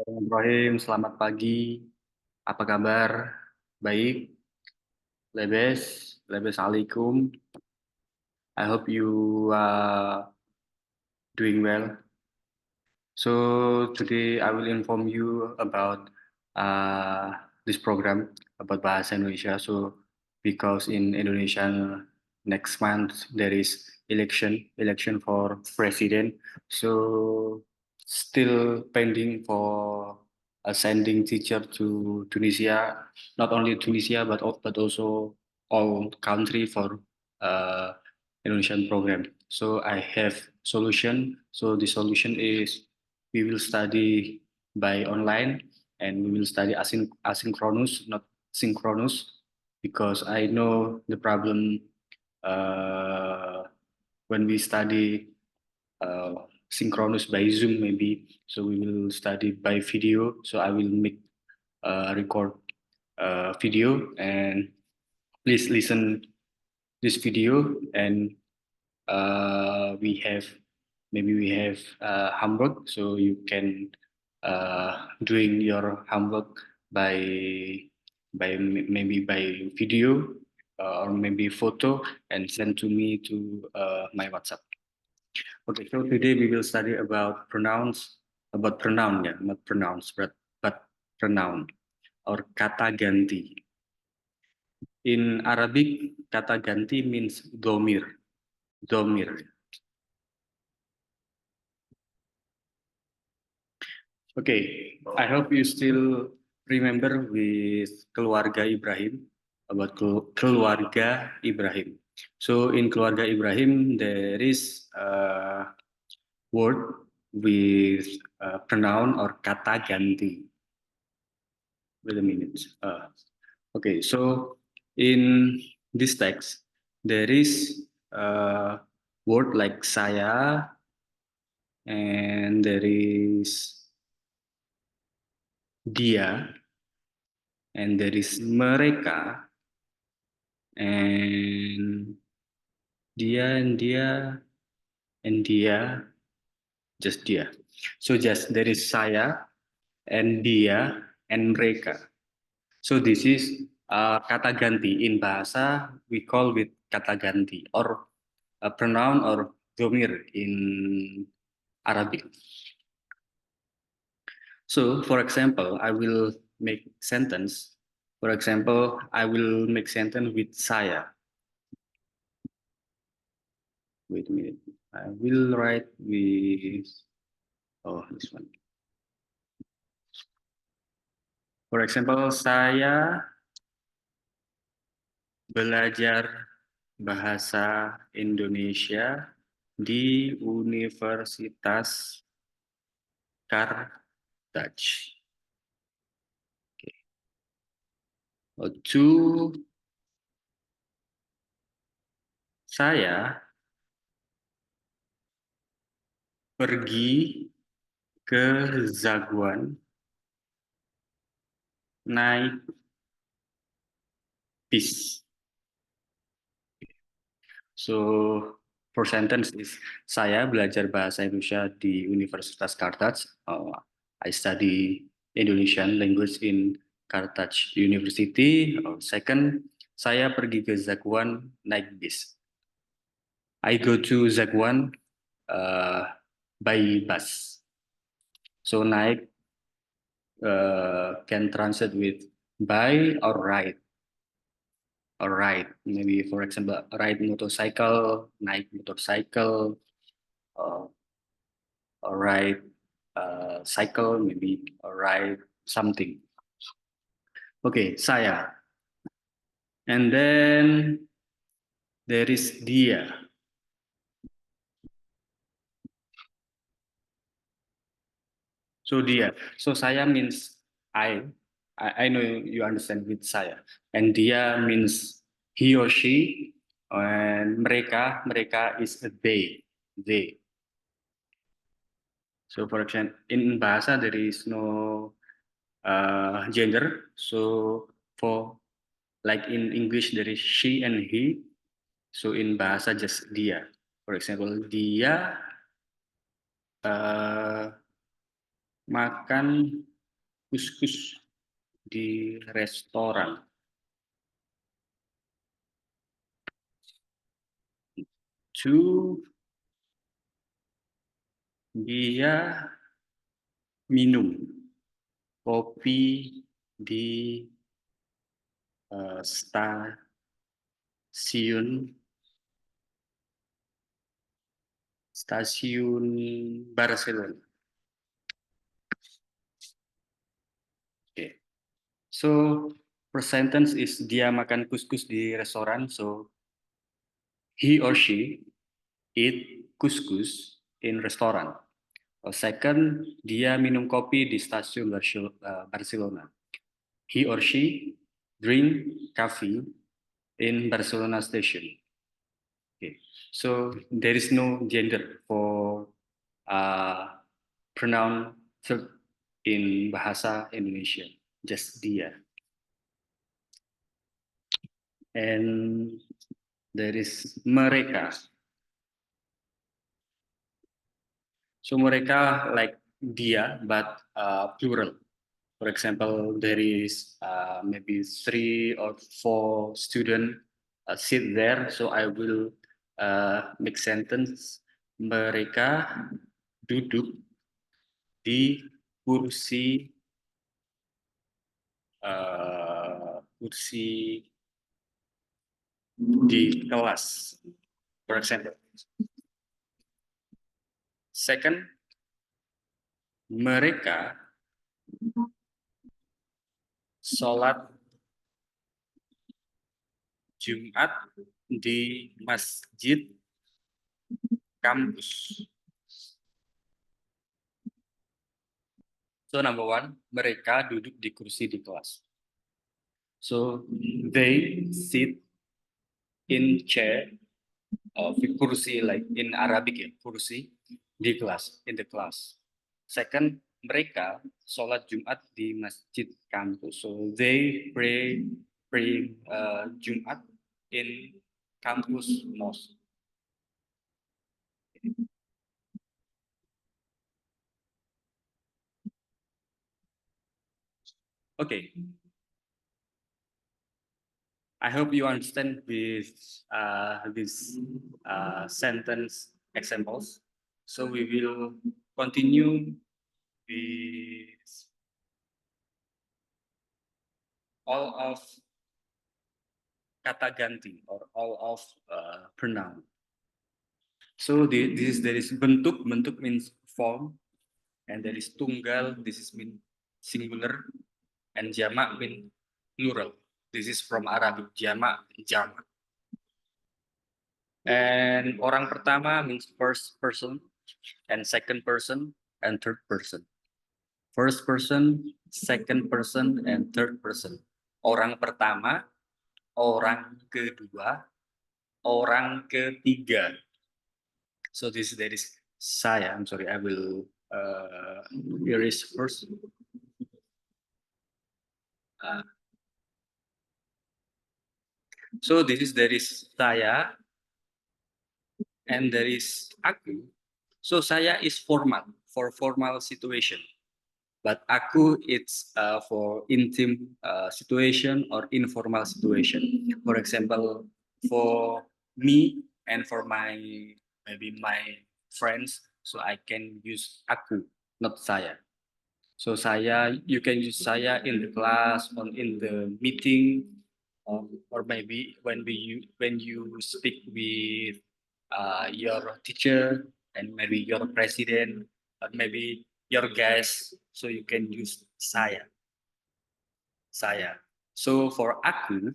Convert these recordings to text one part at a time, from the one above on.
Ibrahim, selamat pagi. Apa kabar? Baik, Lebes alaikum. I hope you are doing well. So today I will inform you about this program about Bahasa Indonesia. So because in Indonesia next month there is election for president. So still pending for sending teacher to Tunisia, not only Tunisia but also all country for uh, Indonesian program. So I have solution. So the solution is we will study by online and we will study asynchronous, not synchronous, because I know the problem uh, when we study synchronous by Zoom maybe. So we will study by video. So I will make record video and please listen this video and we have homework, so you can doing your homework by maybe by video or maybe photo and send to me to my WhatsApp. Okay, so today we will study about pronoun, yeah, not pronouns, but pronoun or kata ganti. In Arabic, kata ganti means domir. Domir. Okay, I hope you still remember with keluarga Ibrahim, about keluarga Ibrahim. So in keluarga Ibrahim there is a word with pronoun or kata ganti. Wait a minute. Okay, so in this text there is a word like saya and there is dia and there is mereka and dia and dia, just dia. So just there is saya and dia and mereka. So this is kata ganti. In bahasa we call with kata ganti or a pronoun or domir in Arabic. So for example, I will make sentence. For example, I will make sentence with saya. Wait a minute. I will write with, oh, this one. For example, saya belajar bahasa Indonesia di Universitas Kartaj. Okay. To saya pergi ke Zaguan naik bis. So for sentence is saya belajar bahasa Indonesia di Universitas Kartaj. I study Indonesian language in Kartaj University. Second, saya pergi ke Zaguan naik bis. I go to Zaguan by bus. So naik can translate with by or ride. Or ride, maybe for example, ride motorcycle, naik motorcycle, uh, or ride cycle, maybe or ride something. Okay, saya. And then there is dia. So dia. So saya means I. I know you understand with saya. And dia means he or she. And mereka is a they. They. So for example, in bahasa there is no gender. So for like in English there is she and he. So in bahasa just dia. For example, dia uh, makan kuskus di restoran. Two, dia minum kopi di stasiun Barcelona. Okay. So first sentence is dia makan kuskus di restoran. So he or she eat kuskus in restaurant. Second, dia minum kopi di stasiun Barcelona. He or she drink coffee in Barcelona station. Okay. So there is no gender for pronoun verb in bahasa Indonesia, just dia. And there is mereka. So mereka like dia, but plural. For example, there is maybe 3 or 4 students sit there. So I will make sentence. Mereka duduk di kursi kursi di kelas. For example. Second, mereka sholat Jumat di masjid kampus. So number one, mereka duduk di kursi di kelas. So they sit in chair of kursi, like in Arabic ya, kursi di kelas, in the class. Second, mereka sholat Jumat di masjid kampus. So they pray Jumat in campus mosque. Okay. I hope you understand this sentence examples. So we will continue with all of kata ganti or all of pronoun. So there is bentuk. Bentuk means form, and there is tunggal. This is mean singular, and jamak mean plural. This is from Arabic. Jamak, jamak. And orang pertama means first person, and second person, and third person. First person, second person, and third person. Orang pertama, orang kedua, orang ketiga. So there is saya. I'm sorry, I will erase first. So there is saya, and there is aku. So saya is formal, for formal situation. But aku it's for intimate situation or informal situation. For example, for me and for maybe my friends, so I can use aku, not saya. So saya, you can use saya in the class or in the meeting, or maybe when you speak with your teacher and maybe your president or maybe your guest, so you can use saya. So for aku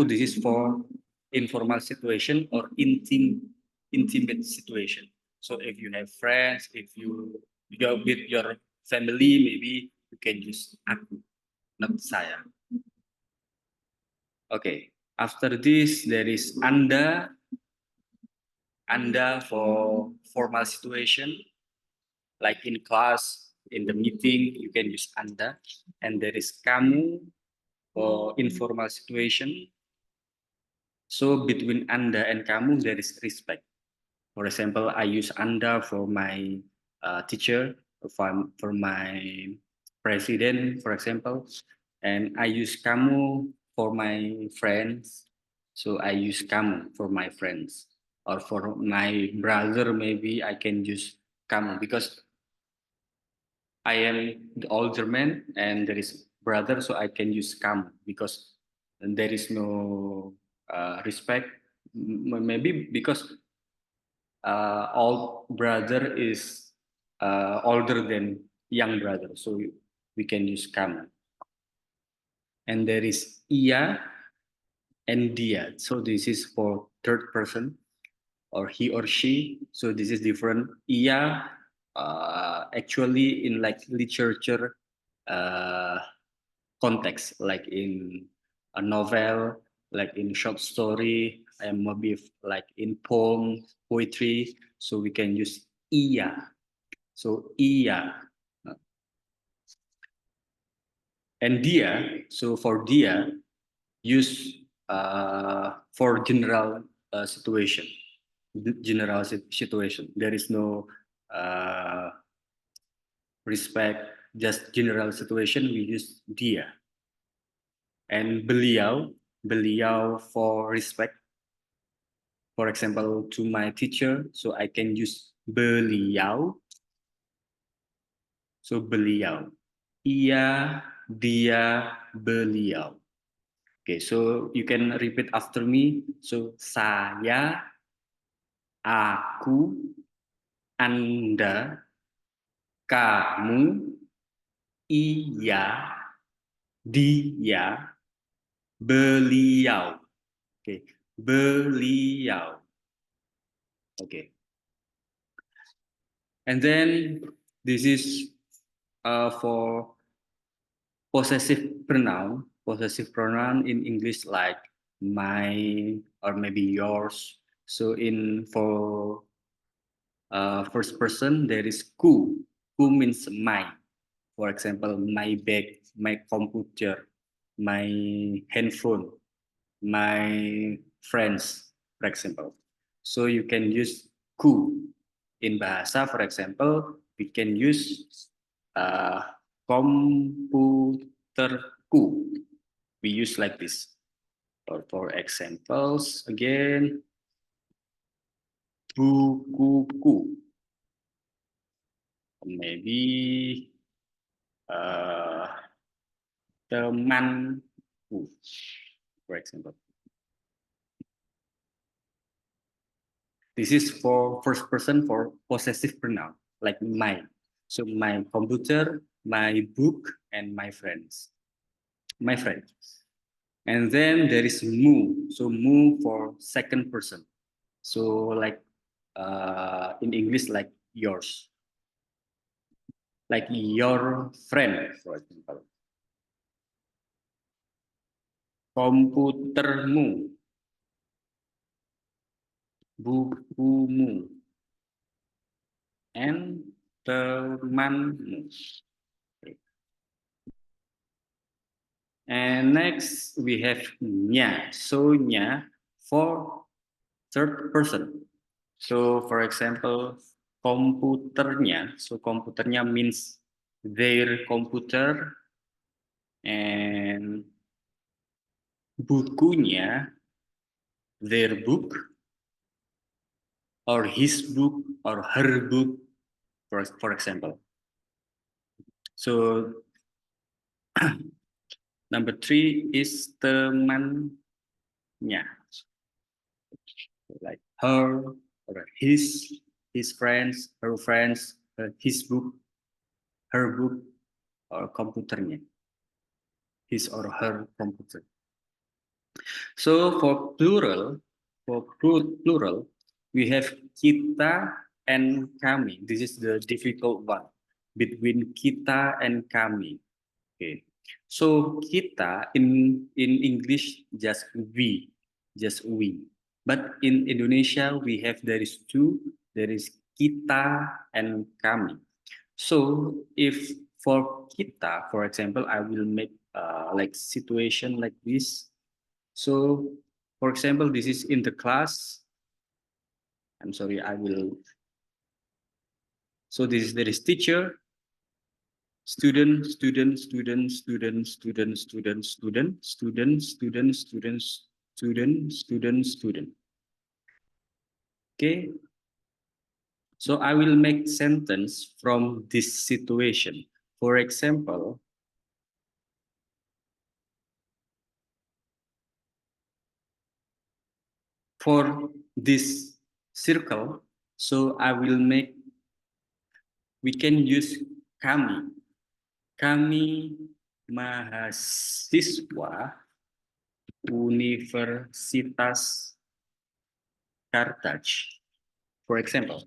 this is for informal situation or intimate situation. So if you have friends, if you go with your family, maybe you can use aku, not saya. Okay, after this there is Anda for formal situation, like in class, in the meeting, you can use Anda. And there is kamu for informal situation. So between Anda and kamu, there is respect. For example, I use Anda for my teacher, for my president, for example, and I use kamu for my friends. So I use kamu for my friends, or for my brother, maybe I can use kamu because I am the older man and there is brother, so I can use kamu because there is no respect. Maybe because old brother is older than young brother, so we can use kamu. And there is ia and dia. So this is for third person or he or she. So this is different. Ia actually in like literature uh, context, like in a novel, like in short story, and maybe like in poem, poetry. So we can use ia. So ia and dia. So for dia, use for general situation. General situation. There is no uh, respect. Just general situation. We use dia. And beliau for respect. For example, to my teacher, so I can use beliau. So beliau. Ia, dia, beliau. Okay, so you can repeat after me. So saya, aku, Anda, kamu, ia, dia, beliau. Okay, beliau. Okay, and then this is for possessive pronoun. Possessive pronoun in English like mine or maybe yours. So in for first person there is ku. Ku means mine. For example, my bag, my computer, my handphone, my friends, for example. So you can use ku. In bahasa, for example, we can use komputerku. We use like this. Or for examples, again, bukuku. Maybe uh, temanku, for example. This is for first person for possessive pronoun, like mine. So my computer, my book, and my friends. My friends. And then there is mu. So mu for second person. So like in English, like yours. Like your friend, for example. Komputermu, bukumu, and temanmu. And next we have nya. So nya for third person. So for example, komputernya. So komputernya means their computer, and bukunya, their book, or his book, or her book, for example. So number 3 is temannya, like her or his friends, her friends, his book, her book, or komputernya, his or her computer. So for plural, we have kita and kami. This is the difficult one between kita and kami. Okay. So kita in English just we. But in Indonesia we have there is two. There is kita and kami. So if for kita, for example, I will make like situation like this. So for example, this is in the class. I'm sorry, I will. So this is there is teacher, student, student, student, student, student, student, student, student, student, student, student, student, student. Okay. So I will make sentence from this situation. For example, for this circle, so I will make, we can use kami. Kami mahasiswa Universitas Carthage. For example,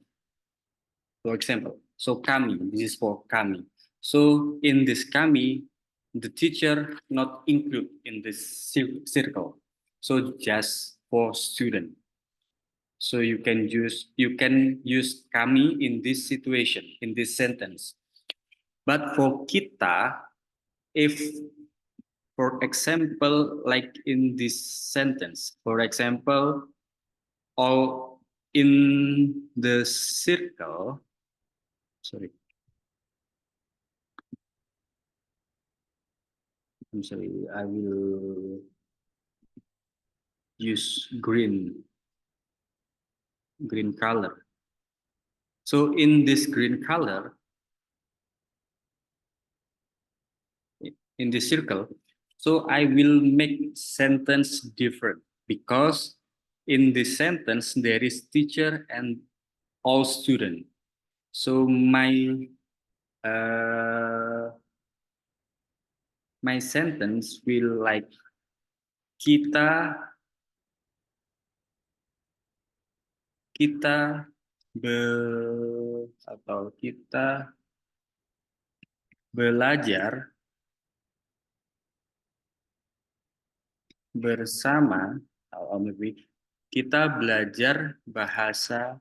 so kami, this is for kami. So in this kami, the teacher not include in this circle. So just for student. So you can use kami in this situation, in this sentence. But for kita, if for example, like in this sentence, for example, all in the circle, sorry, I'm sorry, I will use green color. So in this green color, in this circle, so I will make sentence different because in this sentence there is teacher and all student. So uh, my sentence will like kita kita atau kita belajar bersama, atau maybe kita belajar bahasa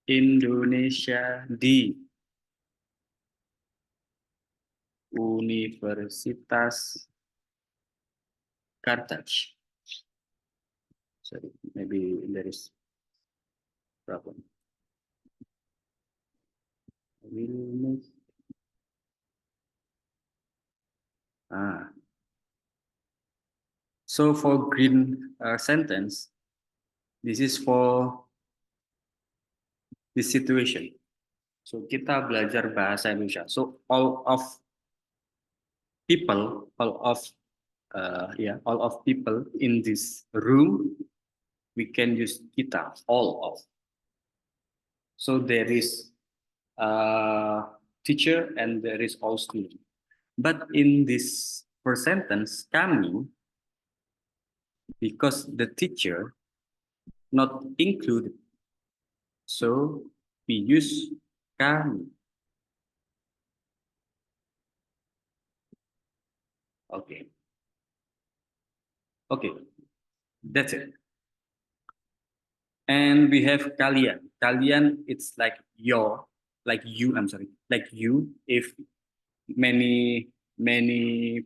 Indonesia di Universitas Carthage. Sorry, maybe there is problem. So for green sentence, this is for this situation. So kita belajar bahasa Indonesia. So all of people, all of people in this room, we can use kita, all of. So there is teacher and there is all student. But in this first sentence, kami, because the teacher not included, so we use kami. Okay. Okay, that's it. And we have kalian. Kalian, it's like your, like you, I'm sorry, like you, if many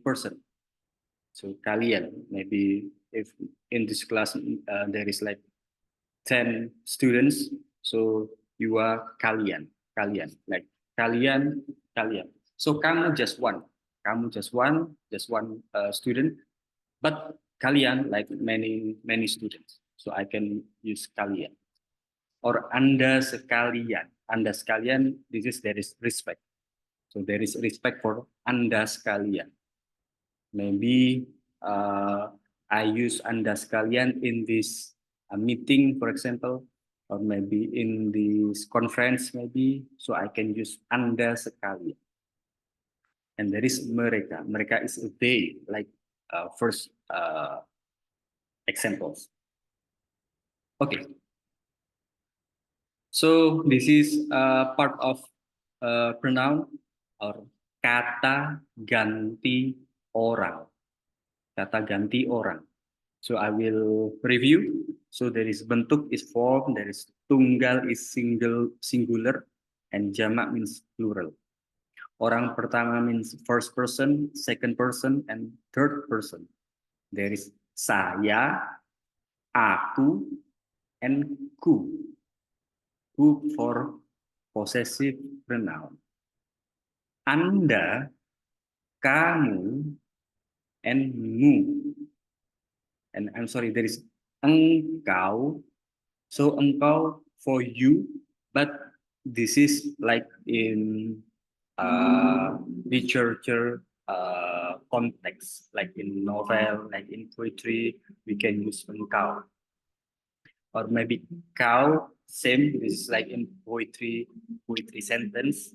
person. So kalian, maybe if in this class there is like 10 students, so you are kalian, like kalian. So kamu just one student, but kalian like many students. So I can use kalian or anda sekalian. This is there is respect. So there is respect for anda sekalian. Maybe I use anda sekalian in this meeting, for example, or maybe in this conference, maybe. So I can use anda sekalian. And there is mereka. Mereka is they, like first examples. Okay. So this is part of pronoun or kata ganti orang. Kata ganti orang. So I will review. So there is bentuk is form, there is tunggal is singular, and jamak means plural. Orang pertama means first person, second person, and third person. There is saya, aku, and ku. Ku for possessive pronoun. Anda, kamu, and mu. And I'm sorry, there is engkau. So engkau for you, but this is like in literature context, like in novel, like in poetry, we can use engkau. Or maybe kau, same, this is like in poetry sentence.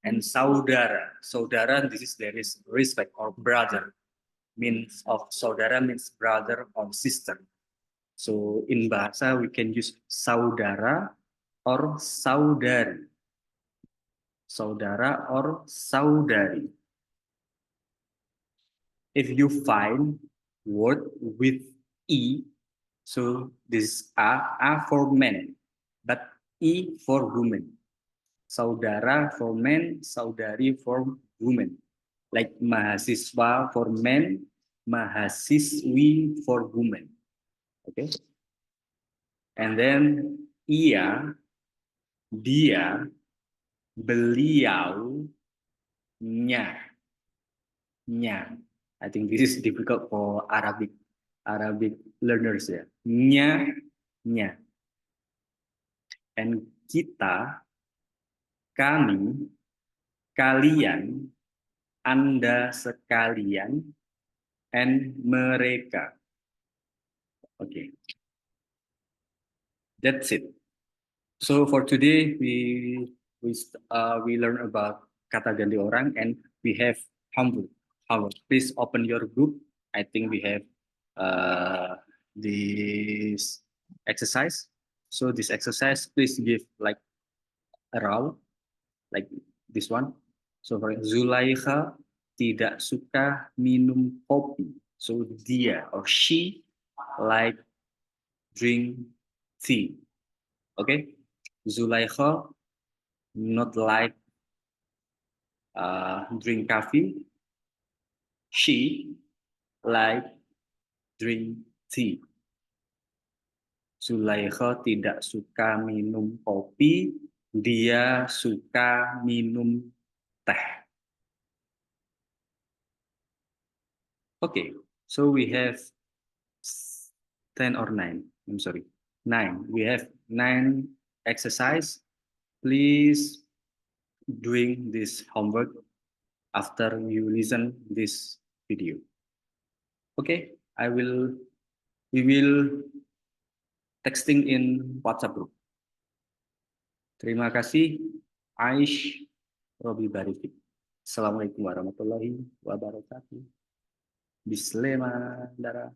And saudara, saudara, this is there is respect or brother, means of saudara means brother or sister. So in bahasa we can use saudara or saudari. Saudara or saudari. If you find word with E, so this is A for men, but E for women. Saudara for men, saudari for women. Like mahasiswa for men, mahasiswi for women. Okay. And then ia, dia, beliau, nya. I think this is difficult for Arabic learners ya. Nya. And kita, kami, kalian, Anda sekalian, and mereka. Okay. That's it. So for today we learn about kata ganti orang and we have homework. Please open your group. I think we have this exercise. So this exercise, please give like a row, like this one. So for Zulaikha tidak suka minum kopi. So dia or she like drink tea. Okay, Zulaikha not like drink coffee. She like drink tea. Zulaikha tidak suka minum kopi. Dia suka minum teh. Okay, so we have 10 or 9. I'm sorry, 9. We have 9 exercise. Please doing this homework after you listen this video. Okay, we will texting in WhatsApp group. Terima kasih, Aish Robi Barifik. Assalamualaikum warahmatullahi wabarakatuh. Bismillah.